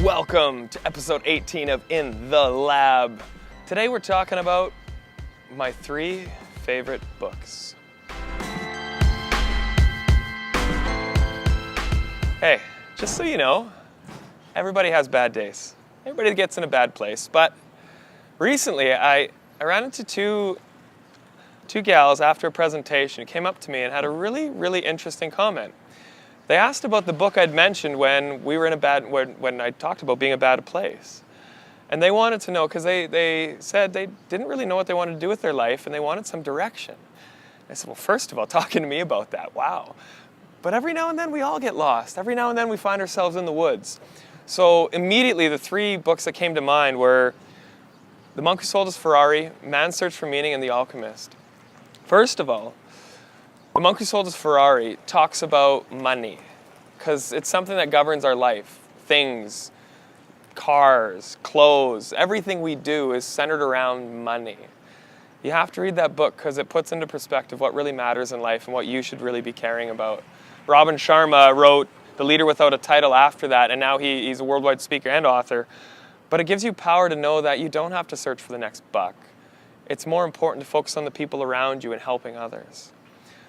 Welcome to episode 18 of In the Lab. Today we're talking about my 3 favorite books. Hey, just so you know, everybody has bad days. Everybody gets in a bad place. But recently I ran into two gals after a presentation who came up to me and had a really interesting comment. They asked about the book I'd mentioned when we were in when I talked about being a bad place. And they wanted to know, because they said they didn't really know what they wanted to do with their life and they wanted some direction. I said, well, first of all, talking to me about that, wow. But every now and then we all get lost. Every now and then we find ourselves in the woods. So immediately the 3 books that came to mind were The Monk Who Sold His Ferrari, Man's Search for Meaning, and The Alchemist. First of all, The Monk Who Sold His Ferrari talks about money, because it's something that governs our life. Things, cars, clothes, everything we do is centered around money. You have to read that book because it puts into perspective what really matters in life and what you should really be caring about. Robin Sharma wrote The Leader Without a Title after that, and now he's a worldwide speaker and author. But it gives you power to know that you don't have to search for the next buck. It's more important to focus on the people around you and helping others.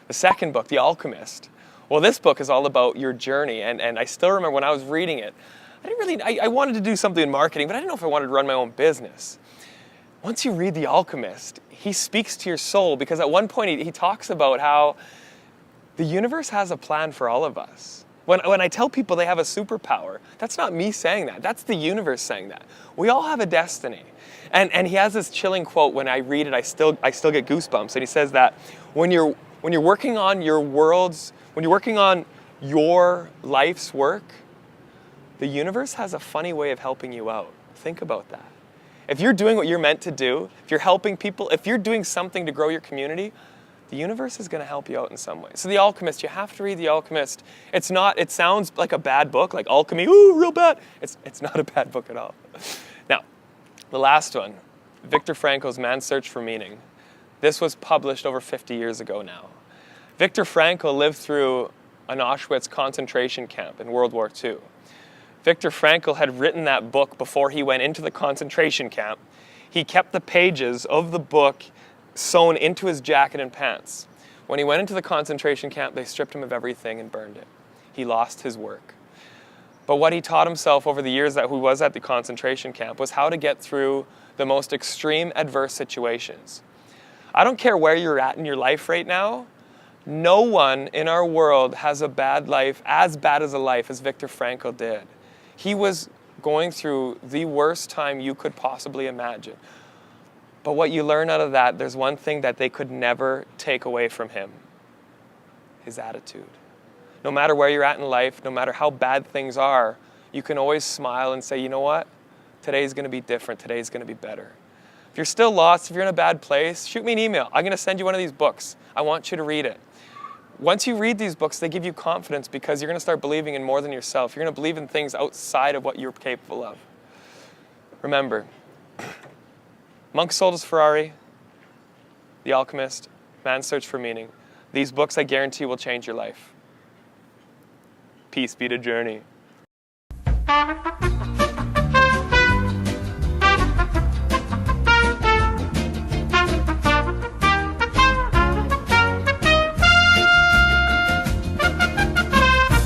The second book, The Alchemist. Well, this book is all about your journey, and I still remember when I was reading it, I wanted to do something in marketing, but I didn't know if I wanted to run my own business. Once you read The Alchemist, he speaks to your soul, because at one point he talks about how the universe has a plan for all of us. When I tell people they have a superpower, that's not me saying that. That's the universe saying that. We all have a destiny. And he has this chilling quote. When I read it, I still get goosebumps. And he says that when you're working on your life's work, the universe has a funny way of helping you out. Think about that. If you're doing what you're meant to do, if you're helping people, if you're doing something to grow your community, the universe is going to help you out in some way. So The Alchemist, you have to read The Alchemist. It sounds like a bad book, like alchemy, ooh, real bad. It's not a bad book at all. Now, the last one, Viktor Frankl's Man's Search for Meaning. This was published over 50 years ago now. Viktor Frankl lived through an Auschwitz concentration camp in World War II. Viktor Frankl had written that book before he went into the concentration camp. He kept the pages of the book sewn into his jacket and pants. When he went into the concentration camp, they stripped him of everything and burned it. He lost his work. But what he taught himself over the years that he was at the concentration camp was how to get through the most extreme adverse situations. I don't care where you're at in your life right now. No one in our world has a bad life, as bad as a life as Viktor Frankl did. He was going through the worst time you could possibly imagine. But what you learn out of that, there's one thing that they could never take away from him: his attitude. No matter where you're at in life, no matter how bad things are, you can always smile and say, you know what? Today's going to be different. Today's going to be better. If you're still lost, if you're in a bad place, shoot me an email. I'm going to send you one of these books. I want you to read it. Once you read these books, they give you confidence, because you're going to start believing in more than yourself. You're going to believe in things outside of what you're capable of. Remember, Monk Sold His Ferrari, The Alchemist, Man's Search for Meaning. These books, I guarantee, will change your life. Peace be to Journey.